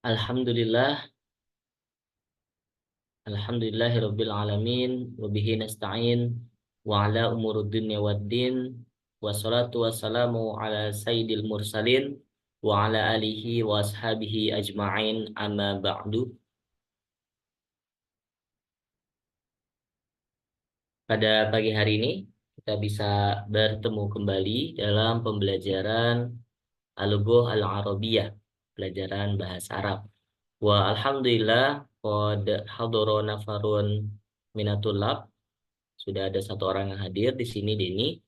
Alhamdulillah, alhamdulillahirabbil alamin wa bihi nasta'in wa ala umurud dunya waddin wassalatu wassalamu ala sayyidil mursalin wa ala alihi wa ashabihi ajma'in amma ba'du. Pada pagi hari ini kita bisa bertemu kembali dalam pembelajaran Al-Lughah Al-Arabiyah, pelajaran bahasa Arab. Wa alhamdulillah qad hadara nafarun minatulab. Sudah ada satu orang yang hadir di sini, Deni.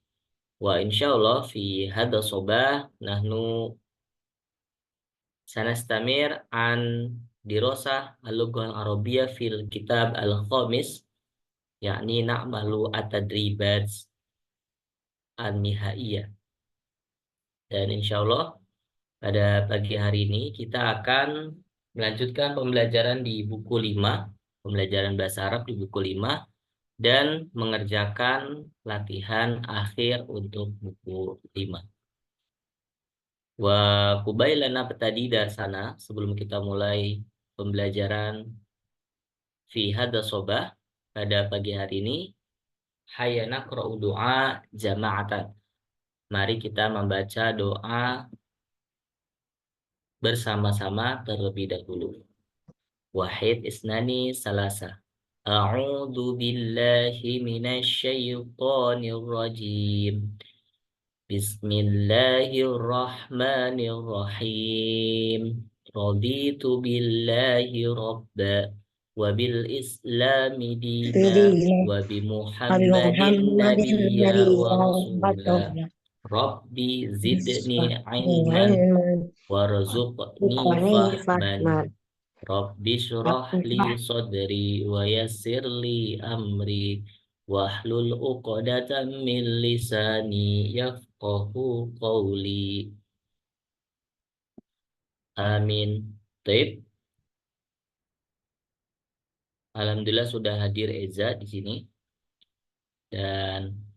Wa insyaallah fi hadha sobah nahnu sanastamir an dirosah al-lughah al-arabiyyah fil kitab al-khamis, yakni na'malu at-tadribat an-nihaiyah. Dan insyaallah pada pagi hari ini kita akan melanjutkan pembelajaran di buku 5, pembelajaran bahasa Arab di buku 5, dan mengerjakan latihan akhir untuk buku 5. Wa kubailana tadi dari sana, sebelum kita mulai pembelajaran fi hadha sobah pada pagi hari ini, hayya naqra'u doa jama'atan. Mari kita membaca doa bersama-sama terlebih dahulu. Wahid isnani salasa. A'udzu billahi minasy syaithanir rajim. Bismillahirrahmanirrahim. Raditu billahi rabba wa bil islami dina wa bi Nabi Muhammadin Muhammadin nabiyya wa nabiyyan rasula. Rabbi zidni ilman ilman warzuqni buqani fahman. fatman Rabbi syrah li sadri wa yassir li amri wahlul uqdatan min lisani yafqahu qawli. Amin. Taib. Alhamdulillah sudah hadir Eza di sini. Dan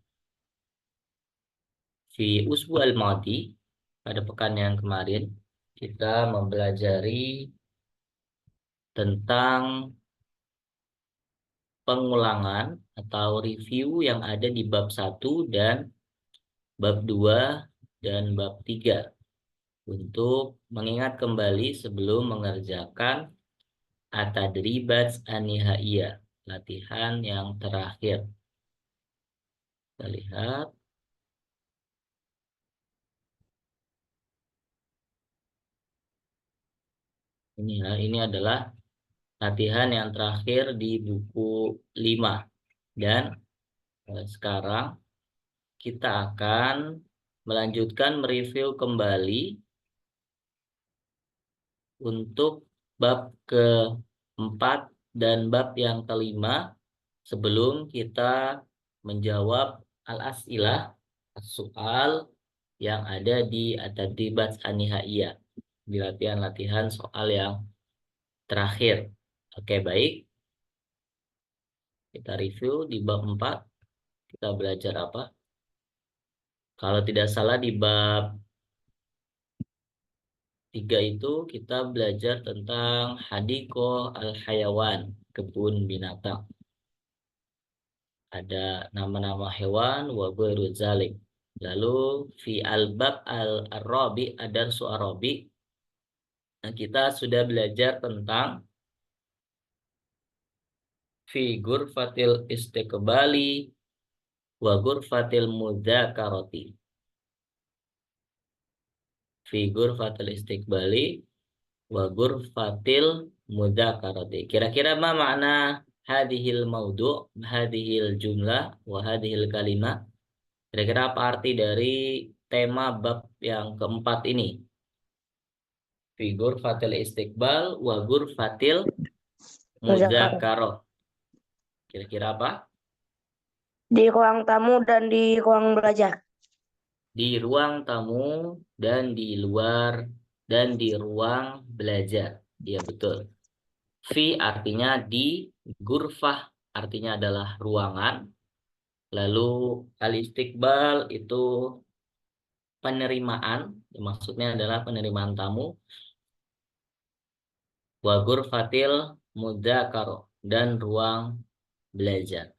fi usbu al-madi, pada pekan yang kemarin kita mempelajari tentang pengulangan atau review yang ada di bab 1 dan bab 2 dan bab 3 untuk mengingat kembali sebelum mengerjakan at-tadribat an-nihaiyah, latihan yang terakhir. Kita lihat. Ini adalah latihan yang terakhir di buku 5. Dan sekarang kita akan melanjutkan mereview kembali untuk bab ke-4 dan bab yang ke-5 sebelum kita menjawab al-as'ilah, soal yang ada di at-tadribat an-nihaiyah, di latihan-latihan soal yang terakhir. Oke, baik. Kita review di bab 4. Kita belajar apa? Kalau tidak salah di bab 3 itu kita belajar tentang hadiko al-hayawan, kebun binatang. Ada nama-nama hewan wa ghairu zalik. Lalu fi al-bab al-arabi ada su'arabi. Nah, kita sudah belajar tentang fi ghurfatil istiqbali wa ghurfatil mudzakarati. Fi ghurfatil istiqbali wa ghurfatil mudzakarati. Kira-kira apa makna hadhil maudu', hadhil jumlah, wa hadhil kalimah? Kira-kira apa arti dari tema bab yang keempat ini? Fi ghurfatil istiqbal wa ghurfatil muzakarah mudzakarah. Kira-kira apa? di ruang tamu dan di ruang belajar. Di ruang tamu dan di luar dan di ruang belajar. Iya, betul. Fi artinya di, ghurfah artinya adalah ruangan. Lalu al-istiqbal itu penerimaan, maksudnya adalah penerimaan tamu. wa ghurfatil mudzakarah, dan ruang belajar.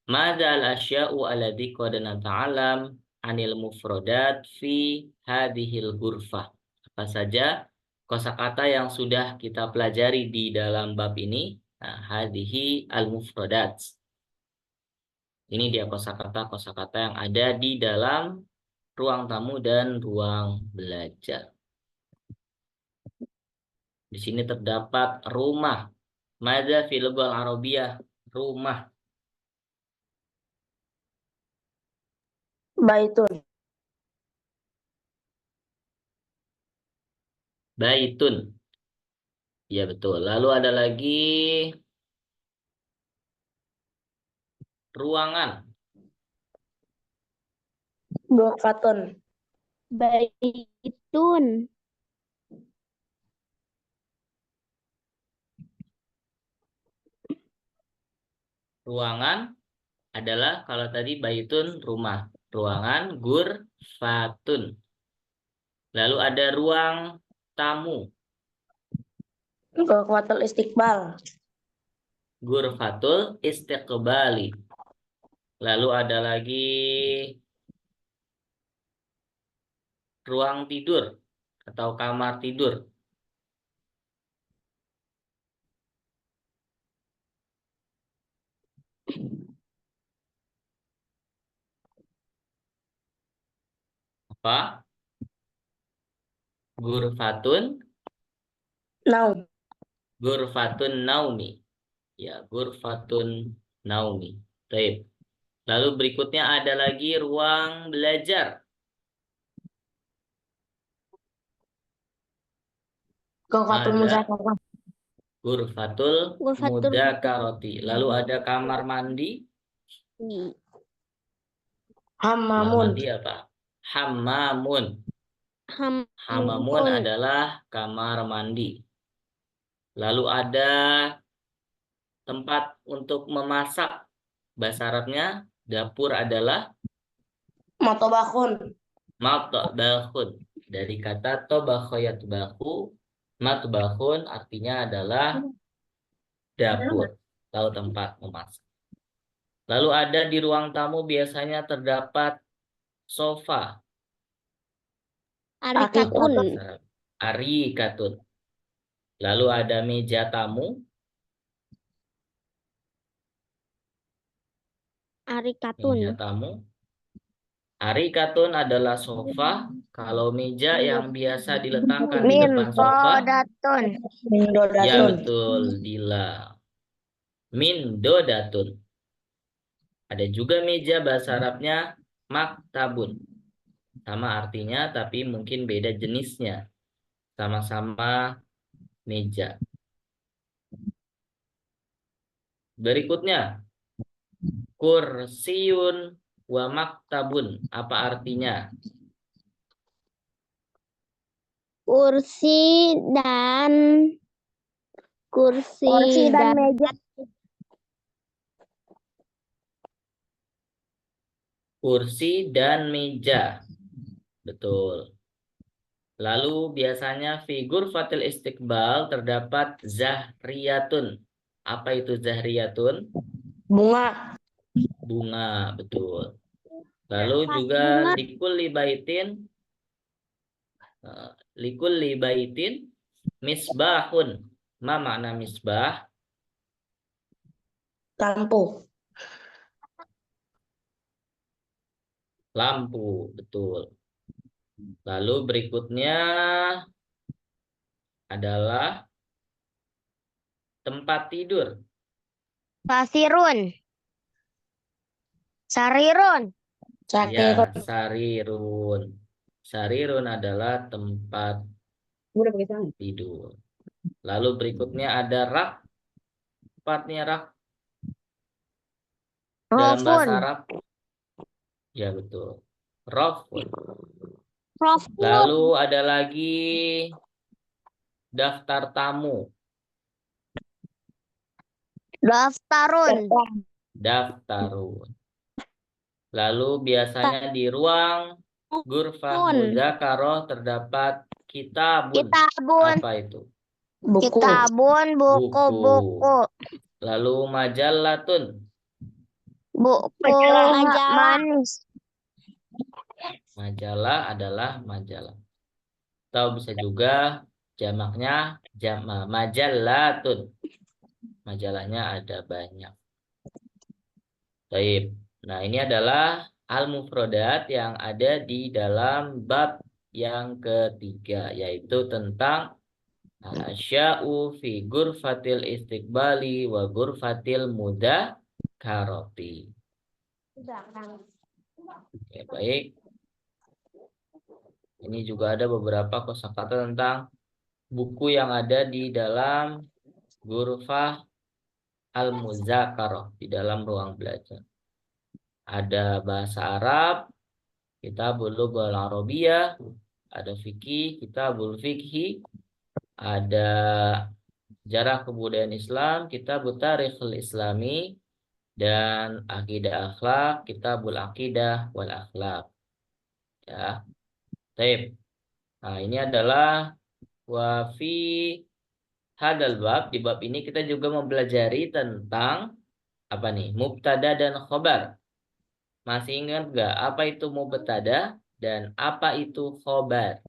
Madzal asya'u alladzi qad nata'alam anil mufradat fi hadhil ghurfah. Apa saja kosakata yang sudah kita pelajari di dalam bab ini? Nah, hadhihi al-mufradat. Ini dia kosakata yang ada di dalam ruang tamu dan ruang belajar. Di sini terdapat rumah. Madza fil lughal arabiyyah? Rumah. Baitun. Baitun. Ya betul. Lalu ada lagi ruangan. Ghurfatun. Baitun. Ruangan adalah kalau tadi baitun rumah. Ruangan ghurfatun. Lalu ada ruang tamu. Ghurfatul istiqbal. Ghurfatul istiqbali. Lalu ada lagi ruang tidur atau kamar tidur. Apa? Ghurfatun Naum. Ghurfatun naumi. Ya, ghurfatun naumi. Baik. Lalu berikutnya ada lagi ruang belajar. Ghurfatul Ada muzakarah. ghurfatul Ghurfatul mudzakarati. Lalu ada kamar mandi. Kamar Hammamun. mandi apa? Hammamun. Hammamun Hamun. adalah kamar mandi. Lalu ada tempat untuk memasak. Bahasa Arabnya dapur adalah Matobakun. matbahun. Dari kata tobakho yatbahu, matbahun artinya adalah dapur atau tempat memasak. Lalu ada di ruang tamu biasanya terdapat sofa. Arikatun. Arikatun. Lalu ada meja tamu. Arikatun. Meja tamu. Arikatun adalah sofa. Kalau meja yang biasa diletakkan di depan sofa. Mintodatun. Ya Mindodatun. betul, Dila. Mindodatun. Ada juga meja bahasa Arabnya maktabun. Sama artinya tapi mungkin beda jenisnya. Sama-sama meja. Berikutnya. Kursiun wa maktabun. Apa artinya? Kursi dan meja. Kursi dan meja. Betul. Lalu biasanya figur fatil istiqbal terdapat zahriyatun. Apa itu zahriyatun? Bunga. Bunga, betul. Lalu juga likulli baitin misbahun. Ma makna misbah? Lampu. Lampu, betul. Lalu berikutnya adalah tempat tidur. Pasirun. Sarirun. Ya, Sakirun. sarirun. Sarirun adalah tempat tidur. Lalu berikutnya ada rak. Tempatnya rak dalam bahasa Rofun. Arab. Ya, betul. Rafun. Rofun. Lalu ada lagi daftar tamu. Daftarun. Daftarun. Lalu biasanya di ruang ghurfah mudzakarah terdapat kitabun. Kitabun. Apa itu? Buku. Kitabun, buku, Buku. buku. Lalu majallatun. Buku manis. Majalah adalah majalah. Atau bisa juga jamaknya majallatun. Majalahnya ada banyak. Baik. Nah, ini adalah al-mufradat yang ada di dalam bab yang ketiga, yaitu tentang al-asya'u fi ghurfatil istiqbali wa ghurfatil mudzakarati. Oke, baik. Ini juga ada beberapa kosakata tentang buku yang ada di dalam ghurfah al-mudzakarah, di dalam ruang belajar. Ada bahasa Arab, Kitabul Lughal Arabiyah, ada fikih, Kitabul Fikhi, ada Jarah Kebudayaan Islam, Kitabut Tarikhul Islami, dan Akidah Akhlak, Kitabul Akidah wal Akhlak. Ya. Baik. Nah, ini adalah wafi hadal bab. Di bab ini kita juga mempelajari tentang apa nih? Mubtada dan khobar. Masih ingat nggak apa itu mubtada dan apa itu khobar?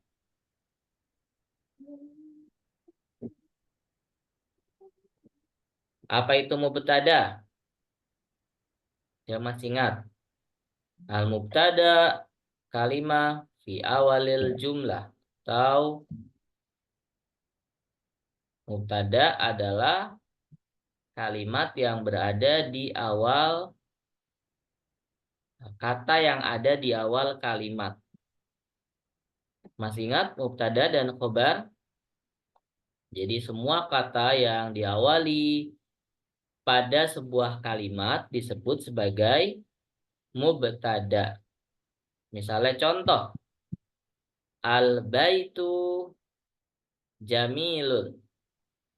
Apa itu mubtada? Ya masih ingat? Al-mubtada kalimah fi awalil jumlah. Atau mubtada adalah kalimat yang berada di awal kata yang ada di awal kalimat. Masih ingat mubtada dan khobar? Jadi semua kata yang diawali pada sebuah kalimat disebut sebagai mubtada. Misalnya contoh, al-baitu jamilun.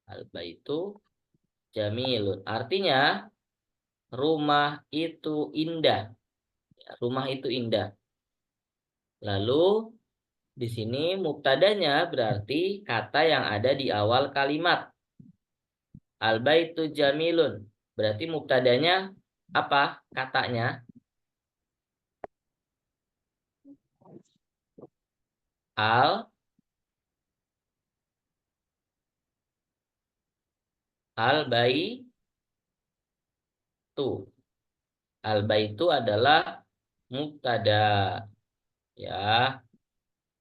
Al-baitu jamilun. Artinya rumah itu indah. Rumah itu indah. Lalu di sini mubtadanya berarti kata yang ada di awal kalimat. Al-baitu jamilun. Berarti mubtadanya apa katanya? Al-baitu. Al-baitu adalah mubtada. Ya.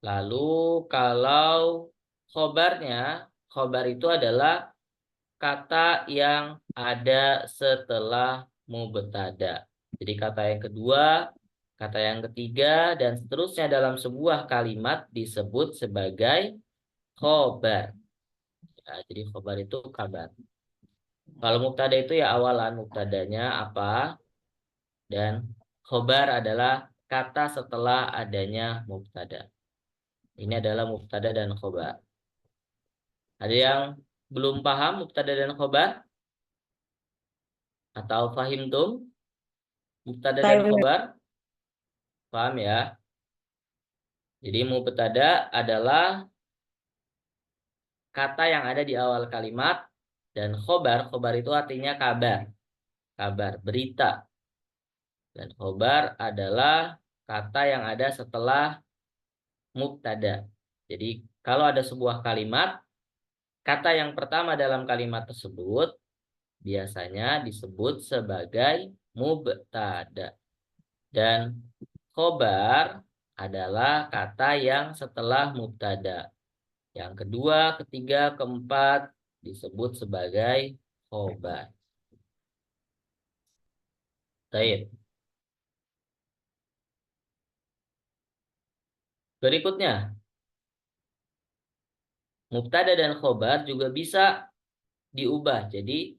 Lalu kalau khobarnya, khobar itu adalah kata yang ada setelah mubtada. Jadi kata yang kedua, kata yang ketiga, dan seterusnya dalam sebuah kalimat disebut sebagai khobar. Ya, jadi khobar itu kabar. Kalau mubtada itu ya awalan mubtadanya apa, dan khobar adalah kata setelah adanya mubtada. Ini adalah mubtada dan khobar. Ada yang belum paham mubtada dan khobar? Atau fahim tum? Mubtada dan khobar? Paham ya? Jadi mubtada adalah kata yang ada di awal kalimat, dan khobar itu artinya kabar. Kabar, berita. Dan khobar adalah kata yang ada setelah mubtada. Jadi kalau ada sebuah kalimat, kata yang pertama dalam kalimat tersebut biasanya disebut sebagai mubtada. Dan khobar adalah kata yang setelah mubtada. Yang kedua, ketiga, keempat disebut sebagai khobar. Baik. Berikutnya, mubtada dan khobar juga bisa diubah. Jadi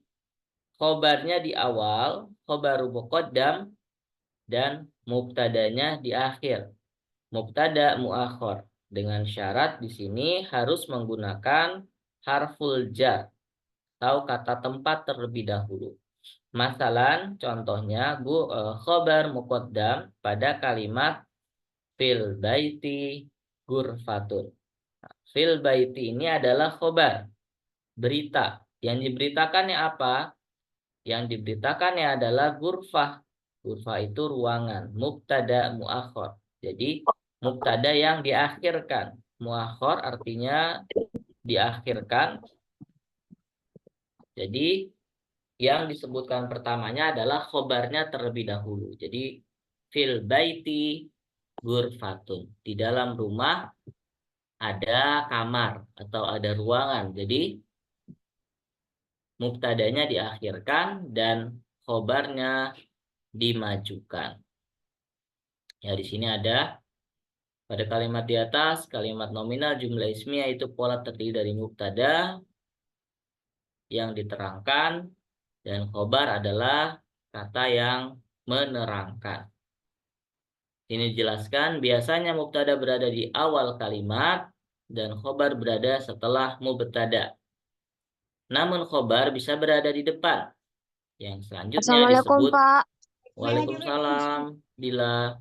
khobarnya di awal, khobaru muqaddam, dan mubtadanya di akhir, mubtada muakhir. Dengan syarat di sini harus menggunakan harful jar atau kata tempat terlebih dahulu. Masalan, contohnya khobar muqaddam pada kalimat fil baiti ghurfatun. Fil baiti ini adalah khobar. berita. Yang diberitakannya apa? Yang diberitakannya adalah ghurfah. Ghurfah itu ruangan. Mubtada muakhor. Jadi mubtada yang diakhirkan. Muakhor artinya diakhirkan. Jadi yang disebutkan pertamanya adalah khobarnya terlebih dahulu. Jadi fil baiti ghurfatun. Di dalam rumah ada kamar atau ada ruangan. Jadi mubtadanya diakhirkan dan khobarnya dimajukan. Ya, di sini ada pada kalimat di atas, kalimat nominal jumlah ismiyah itu pola terdiri dari mubtada yang diterangkan dan khobar adalah kata yang menerangkan. Ini dijelaskan biasanya mubtada berada di awal kalimat dan khobar berada setelah mubtada. Namun khobar bisa berada di depan. Yang selanjutnya Assalamualaikum, disebut Pak. Waalaikumsalam. Bila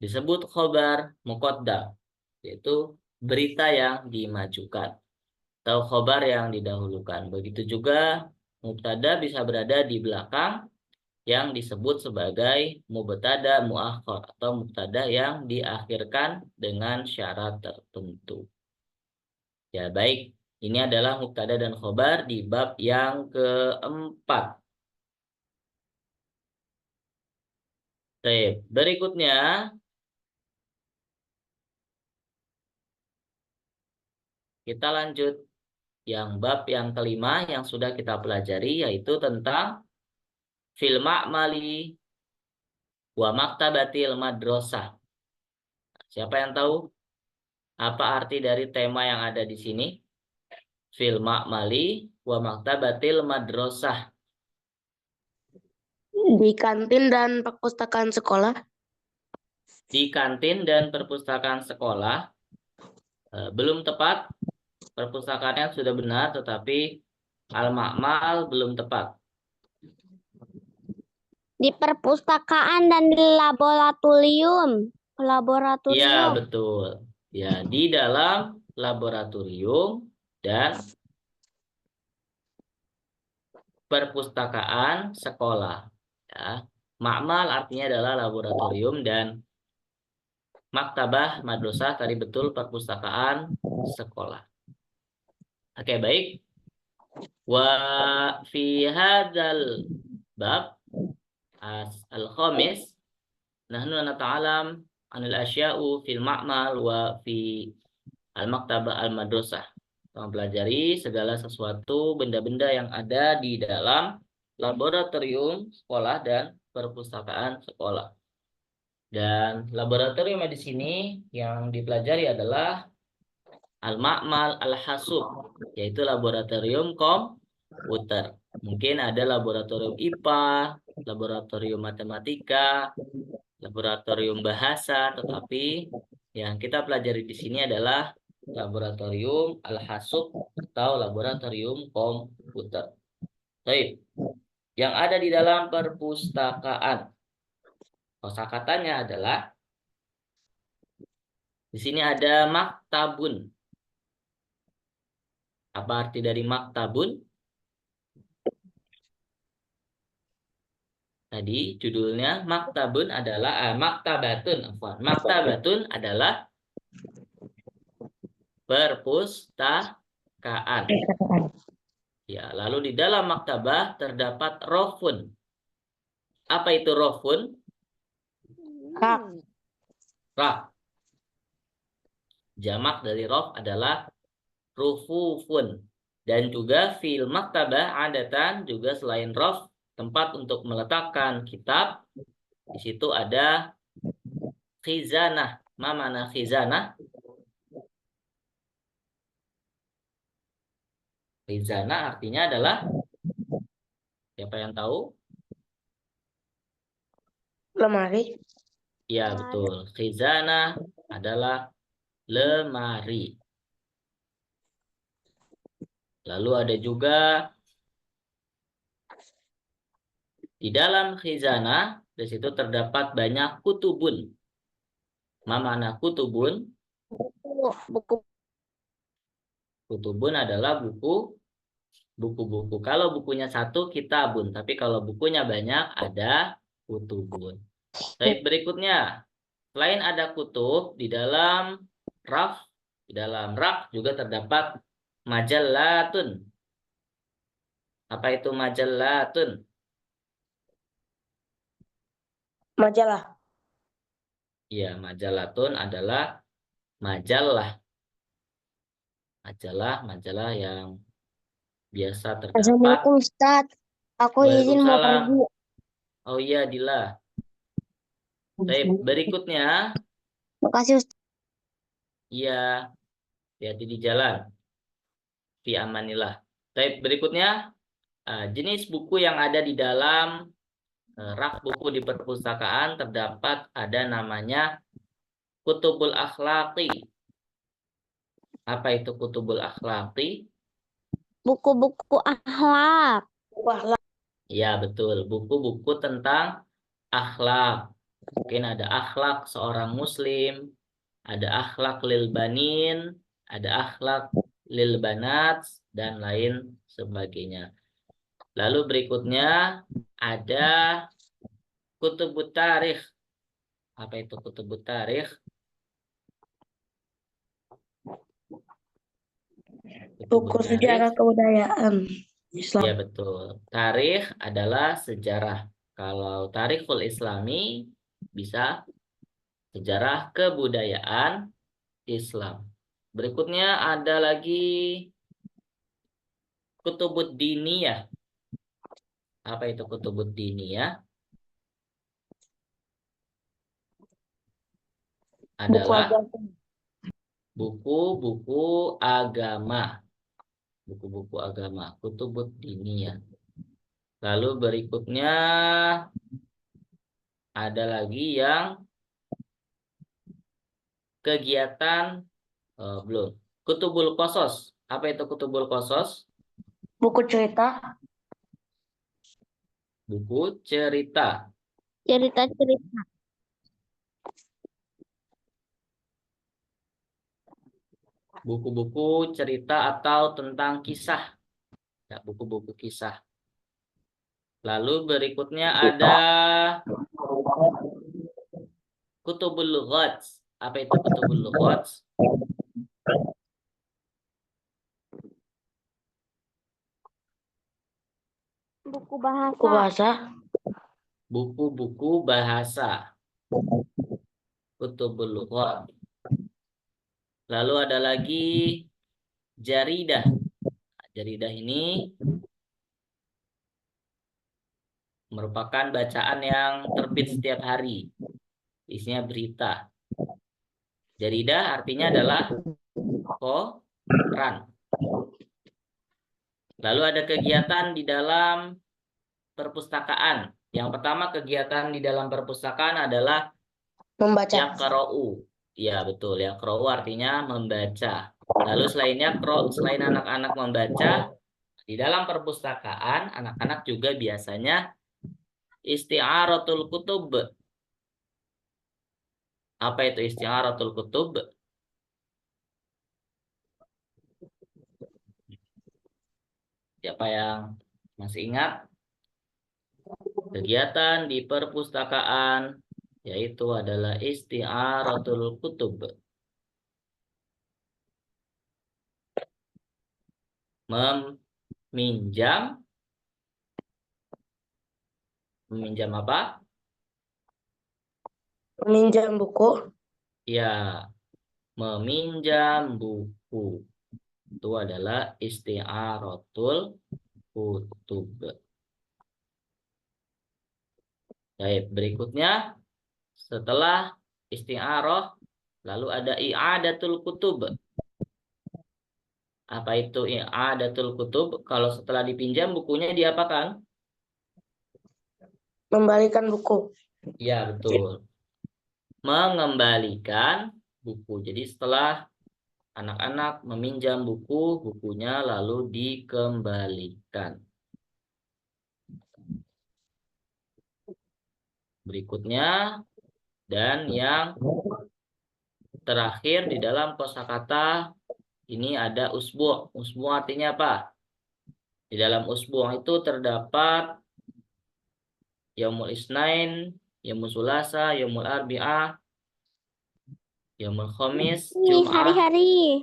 disebut khobar muqaddam, yaitu berita yang dimajukan atau khobar yang didahulukan. Begitu juga mubtada bisa berada di belakang yang disebut sebagai mubtada muakhar atau mubtada yang diakhirkan dengan syarat tertentu. Ya, baik. Ini adalah mubtada dan khobar di bab yang keempat. Baik, berikutnya kita lanjut yang bab yang kelima yang sudah kita pelajari, yaitu tentang fil ma'mali wa maktabatil madrasah. Siapa yang tahu apa arti dari tema yang ada di sini? Fil ma'mali wa maktabatil madrasah. Di kantin dan perpustakaan sekolah. Di kantin dan perpustakaan sekolah belum tepat. Perpustakaannya sudah benar, tetapi al-ma'mal belum tepat. Di perpustakaan dan di laboratorium. Ya, betul. Ya, di dalam laboratorium dan perpustakaan sekolah. Ya. Ma'mal artinya adalah laboratorium dan maktabah madrasah tadi betul perpustakaan sekolah. Oke, baik. Wa fi hadzal bab al-khamis nahnu nata'alam anil asya'u fil ma'mal wa fi al-maktabah al-madrasah. Mempelajari segala sesuatu benda-benda yang ada di dalam laboratorium sekolah dan perpustakaan sekolah. Dan laboratorium di sini yang dipelajari adalah al-ma'mal al-hasub, yaitu laboratorium komputer. Mungkin ada laboratorium IPA, laboratorium matematika, laboratorium bahasa, tetapi yang kita pelajari di sini adalah laboratorium al-hasub atau laboratorium komputer. Baik. Yang ada di dalam perpustakaan. Kosakatanya adalah di sini ada maktabun. Apa arti dari maktabun? Tadi judulnya maktabun adalah maktabatun. Maktabatun adalah perpustakaan. Ya, lalu di dalam maktabah terdapat rofun. Apa itu rofun? Rak. Rak. Jamak dari rof adalah rufufun. Dan juga fil maktabah adatan juga selain rof tempat untuk meletakkan kitab. Di situ ada khizanah. Ma mana khizanah? Khizanah artinya adalah, siapa yang tahu? Lemari. Ya, betul. Khizanah adalah lemari. Lalu ada juga di dalam khizanah, di situ terdapat banyak kutubun. Ma mana kutubun? Buku. Kutubun adalah buku-buku. Kalau bukunya satu, kitabun. Tapi kalau bukunya banyak, ada kutubun. Baik, berikutnya. Selain ada kutub, di dalam rak juga terdapat majallatun. Apa itu majallatun? Majalah. Ya, majallatun adalah majalah. Majalah yang biasa terdapat. Assalamualaikum Ustaz. Aku izin mau Waalaikumsalam. pergi. Oh iya, Dila. Baik, berikutnya. Makasih Ustaz. Iya, hati-hati di jalan. Fi amanillah. Baik, berikutnya. Jenis buku yang ada di dalam rak buku di perpustakaan terdapat ada namanya Kutubul Akhlaqi. Apa itu Kutubul Akhlaqi? Buku-buku akhlak. Wah, Ya, betul. Buku-buku tentang akhlak. Mungkin ada akhlak seorang muslim, ada akhlak lil banin, ada akhlak lil banat, dan lain sebagainya. Lalu berikutnya ada Kutubut Tarikh. Apa itu Kutubut Tarikh? buku Kutubut sejarah Tarikh. kebudayaan Ya, Islam. betul. Tarikh adalah sejarah. Kalau Tarikhul Islami bisa sejarah kebudayaan Islam. Berikutnya ada lagi Kutubud Diniyah. Apa itu Kutubud Diniyah? Buku Adalah agama. buku-buku agama. Buku-buku agama. Kutubud Diniyah. Lalu berikutnya ada lagi yang kegiatan belum. Kutubul Qosos. Apa itu Kutubul Qosos? Buku cerita. Buku cerita. Cerita-cerita. Buku-buku cerita atau tentang kisah. Ya, buku-buku kisah. Lalu berikutnya ada Kutubul Lughat. Apa itu Kutubul Lughat? Buku Buku bahasa. bahasa. Buku-buku bahasa. Kutubul Lughat. Lalu ada lagi Jaridah. Jaridah ini merupakan bacaan yang terbit setiap hari. Isinya berita. Jaridah artinya adalah koran. Lalu ada kegiatan di dalam perpustakaan. Yang pertama kegiatan di dalam perpustakaan adalah Membaca. yaqra'u. Ya, betul. Yaqra'u artinya membaca. Lalu selain anak-anak membaca, di dalam perpustakaan anak-anak juga biasanya isti'aratul kutub. Apa itu isti'aratul kutub? Siapa yang masih ingat? Kegiatan di perpustakaan yaitu adalah isti'aratul kutub. Meminjam apa? Meminjam buku. Ya, meminjam buku. Itu adalah isti'aratul kutub. Baik, berikutnya setelah isti'arah lalu ada i'adatul kutub. Apa itu i'adatul kutub? Kalau setelah dipinjam bukunya diapakan? Membalikan buku. Ya, betul. Mengembalikan buku. Jadi setelah anak-anak meminjam buku, bukunya lalu dikembalikan. Berikutnya, dan yang terakhir di dalam kosakata ini ada usbu'. Usbu' artinya apa? Di dalam usbu' itu terdapat yaumul isnain, yaumul sulasa, yaumul arbi'ah, yaumul khamis, Ini jum'ah. hari-hari.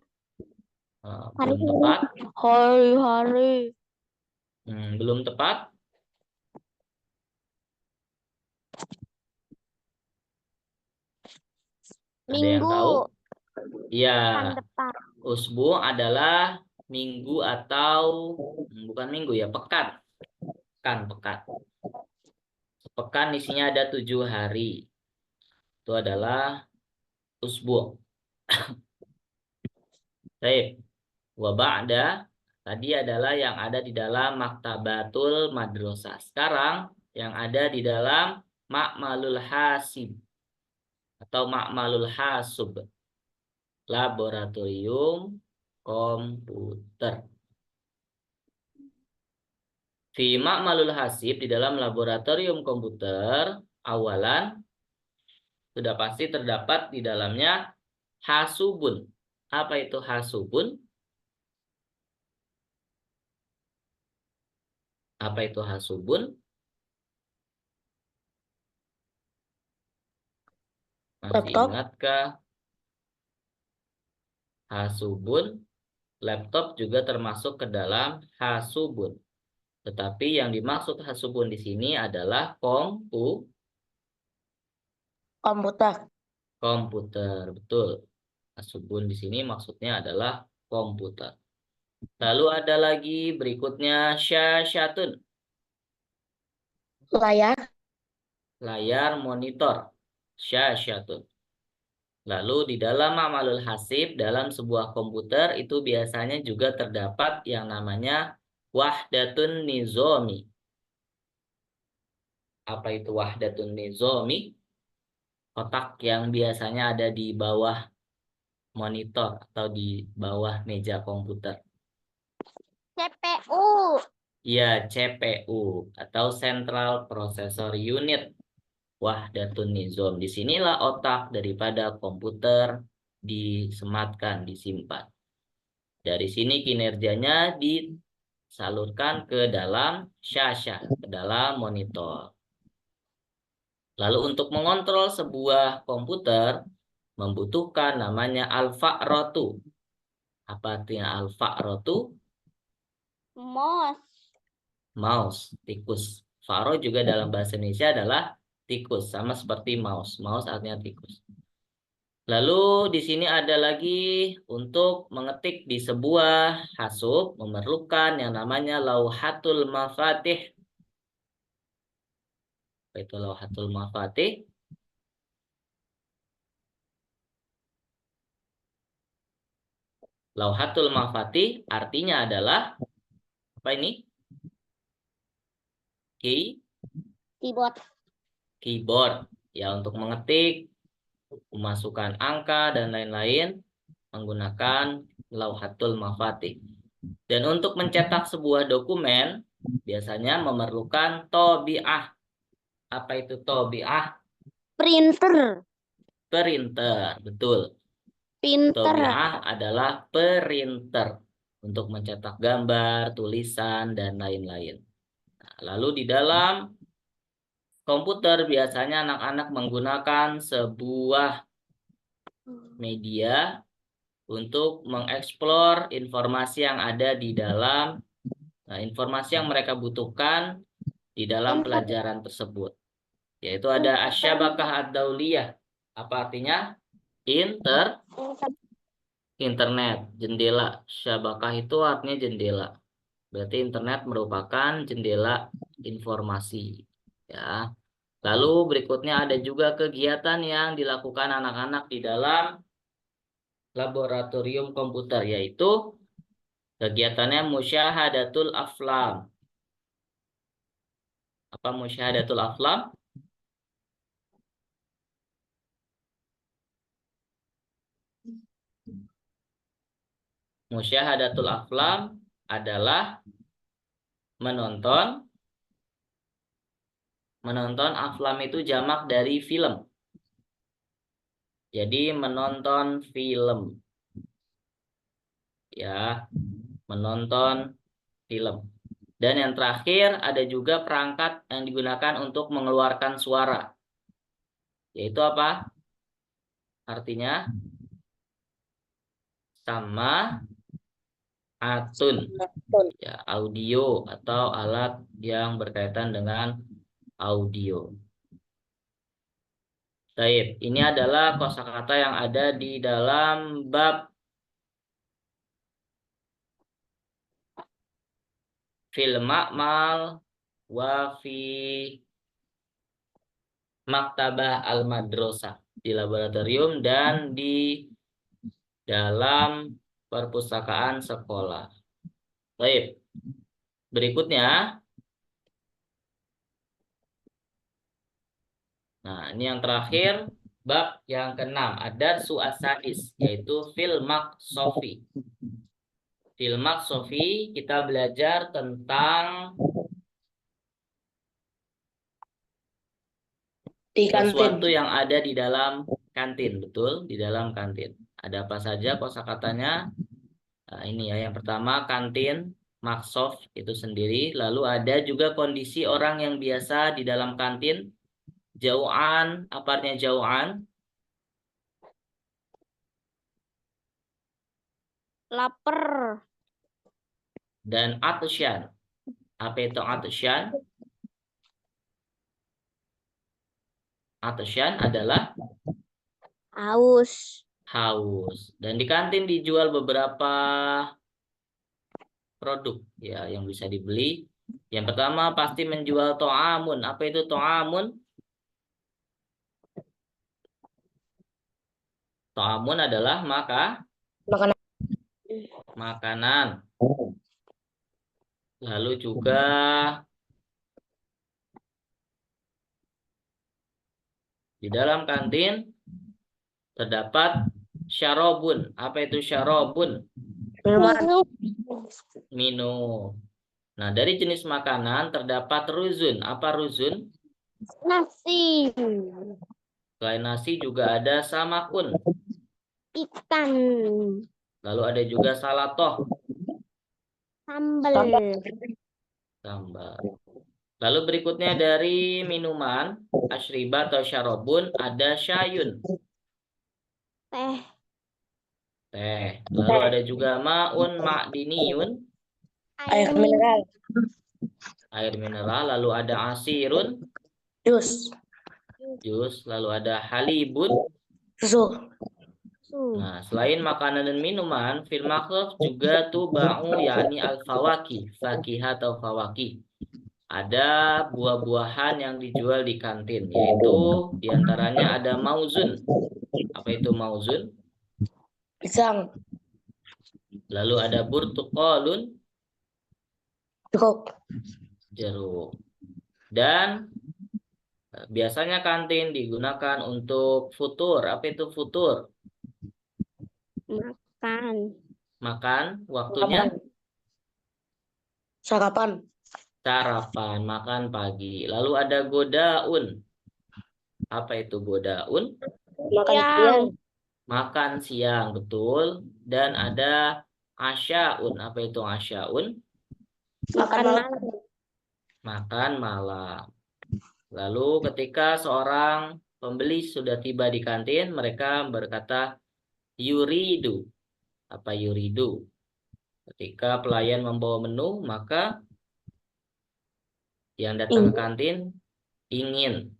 Belum tepat. Hari-hari. Belum tepat. Ada yang Minggu. tahu? Iya, Pekan depan. usbu adalah minggu atau bukan minggu ya, pekan. Pekan. Pekan isinya ada 7 hari. Itu adalah usbu. Baik. Wa ba'da tadi adalah yang ada di dalam maktabatul madrasah. Sekarang yang ada di dalam ma'malul hasib atau ma'malul hasub, laboratorium komputer. Fi ma'malul hasib, di dalam laboratorium komputer, awalan sudah pasti terdapat di dalamnya hasubun. Apa itu hasubun? Apa itu hasubun? Masih Laptop. ingatkah? Hasubun, laptop juga termasuk ke dalam hasubun. Tetapi yang dimaksud hasubun di sini adalah Komputer. komputer. Betul. Hasubun di sini maksudnya adalah komputer. Lalu ada lagi berikutnya syasyatun, Layar. layar monitor. Syasyatun. Lalu di dalam amalul hasib, dalam sebuah komputer itu biasanya juga terdapat yang namanya wahdatun nizomi. Apa itu wahdatun nizomi? Kotak yang biasanya ada di bawah monitor atau di bawah meja komputer. CPU. Ya, CPU atau Central Processor Unit. Wahdatun nizam. Disinilah otak daripada komputer disematkan, disimpan. Dari sini kinerjanya disalurkan ke dalam syasha, ke dalam monitor. Lalu untuk mengontrol sebuah komputer membutuhkan namanya al-fa'ratu. Apa artinya al-fa'ratu? Mouse. Mouse, tikus. Faro juga dalam bahasa Indonesia adalah tikus, sama seperti mouse. Mouse artinya tikus. Lalu di sini ada lagi untuk mengetik di sebuah hasub memerlukan yang namanya lauhatul mafatih. Apa itu lauhatul mafatih? Lauhatul mafatih artinya adalah apa ini? Keyboard. Keyboard. Ya, untuk mengetik, memasukkan angka dan lain-lain menggunakan lauhatul mafatih. Dan untuk mencetak sebuah dokumen biasanya memerlukan tobi'ah. Apa itu tobi'ah? Printer. Printer, betul. Printer. Tobi'ah adalah printer untuk mencetak gambar, tulisan, dan lain-lain. Nah, lalu di dalam komputer biasanya anak-anak menggunakan sebuah media untuk mengeksplor informasi yang ada di dalam informasi yang mereka butuhkan di dalam pelajaran tersebut. Yaitu ada asyabakah ad-dauliyah. Apa artinya? Internet, jendela. Syabakah itu artinya jendela. Berarti internet merupakan jendela informasi. Ya. Lalu berikutnya ada juga kegiatan yang dilakukan anak-anak di dalam laboratorium komputer, yaitu kegiatannya musyahadatul aflam. Apa musyahadatul aflam? Musyahadatul aflam adalah menonton. Menonton aflam itu jamak dari film. Jadi menonton film. ya, menonton film. Dan yang terakhir ada juga perangkat yang digunakan untuk mengeluarkan suara. Yaitu apa? Artinya sama atun, ya, audio atau alat yang berkaitan dengan audio. Baik, ini adalah kosakata yang ada di dalam bab fil ma'mal wa fi maktabah al-madrasah, di laboratorium dan di dalam perpustakaan sekolah. Baik, berikutnya. Nah, ini yang terakhir, bab yang keenam, ada suasadis, yaitu fil maqsofi. Fil maqsofi kita belajar tentang Di kantin. sesuatu yang ada di dalam kantin, betul, di dalam kantin. Ada apa saja kosakatanya? Nah, ini ya, yang pertama kantin, maksof itu sendiri. Lalu ada juga kondisi orang yang biasa di dalam kantin. Jauhan, apa artinya jauhan? Lapar. Dan atsyan. Apa itu atsyan? Atsyan adalah Haus. haus. Dan di kantin dijual beberapa produk ya yang bisa dibeli. Yang pertama pasti menjual to'amun. Apa itu to'amun? To'amun adalah Makanan. makanan. Lalu juga di dalam kantin terdapat syarobun. Apa itu syarobun? Minuman. Minum. Nah, dari jenis makanan terdapat ruzun. Apa ruzun? Nasi. Selain nasi juga ada samakun. Ikan. Lalu ada juga salatoh. Sambal. Sambal. Lalu berikutnya dari minuman, asyriba atau syarobun, ada syayun. Teh. Teh. Lalu ada juga ma'un ma'diniyun. Air mineral. Air mineral. Lalu ada asirun. Jus. Jus. Lalu ada halibun. Susu. Nah, selain makanan dan minuman, fil makhlof juga tuba'u yakni al-fawaki, fakihah atau fawaki. Ada buah-buahan yang dijual di kantin, yaitu diantaranya ada mauzun. Apa itu mauzun? Pisang. Lalu ada burtuqalun, Jeruk. jeruk. Dan biasanya kantin digunakan untuk futur. Apa itu futur? Makan. Makan, waktunya Sarapan. sarapan, makan pagi. Lalu ada godaun. Apa itu godaun? Makan Siang. siang. Makan siang, betul. Dan ada asyaun. Apa itu asyaun? Makan malam. Makan malam. Lalu ketika seorang pembeli sudah tiba di kantin, mereka berkata yuridu. Apa yuridu? Ketika pelayan membawa menu, maka yang datang ke kantin ingin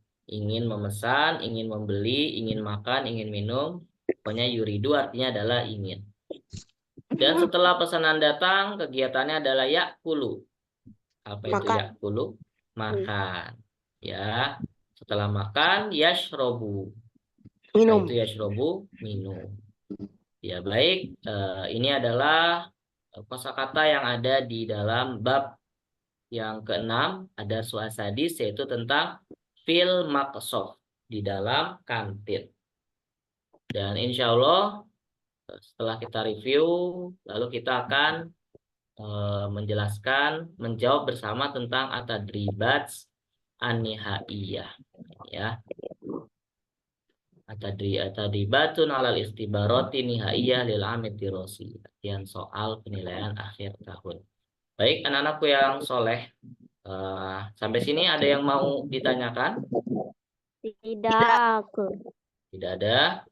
memesan, ingin membeli, ingin makan, ingin minum. Pokoknya yuridu artinya adalah ingin. Dan setelah pesanan datang, kegiatannya adalah yakulu. Apa itu Makan. yakulu? Makan. Ya. Setelah makan, yashrobu. Minum. Itu yashrobu, minum. Ya, baik. Ini adalah kosakata yang ada di dalam bab yang keenam, ada suasadis, yaitu tentang fil maqsof, di dalam kantin. Dan insya Allah setelah kita review, lalu kita akan menjawab bersama tentang at-tadribat an-nihaiyah, ya. Atadribatun alal ikhtibarati nihaiyah lil amid dirosi. Latihan soal penilaian akhir tahun. Baik, anak-anakku yang soleh. Sampai sini ada yang mau ditanyakan? Tidak. Tidak ada.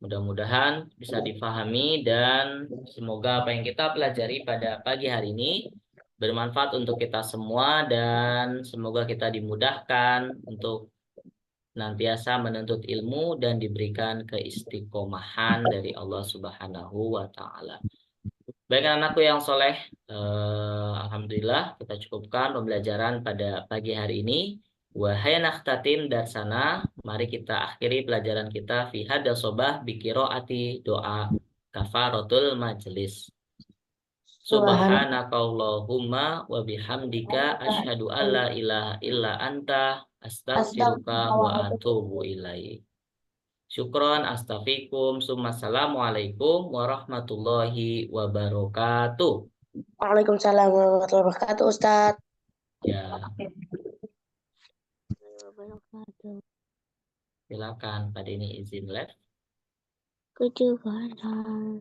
Mudah-mudahan bisa difahami dan semoga apa yang kita pelajari pada pagi hari ini bermanfaat untuk kita semua dan semoga kita dimudahkan untuk senantiasa menuntut ilmu dan diberikan keistiqomahan dari Allah Subhanahu wa taala. Baik anakku yang soleh, alhamdulillah kita cukupkan pembelajaran pada pagi hari ini. Wahai nakhtatim darsana, mari kita akhiri pelajaran kita fi hadza sobah bi qiraati doa kafaratul majlis. Subhanakallahumma wa bihamdika asyhadu an la ilaha illa anta astaghfiruka wa atubu ilaik. Syukron, astafikum, assalamualaikum warahmatullahi wabarakatuh. Waalaikumsalam warahmatullahi wabarakatuh, Ustadz. Ya, silakan Pak Denny izin live. Kejuaraan.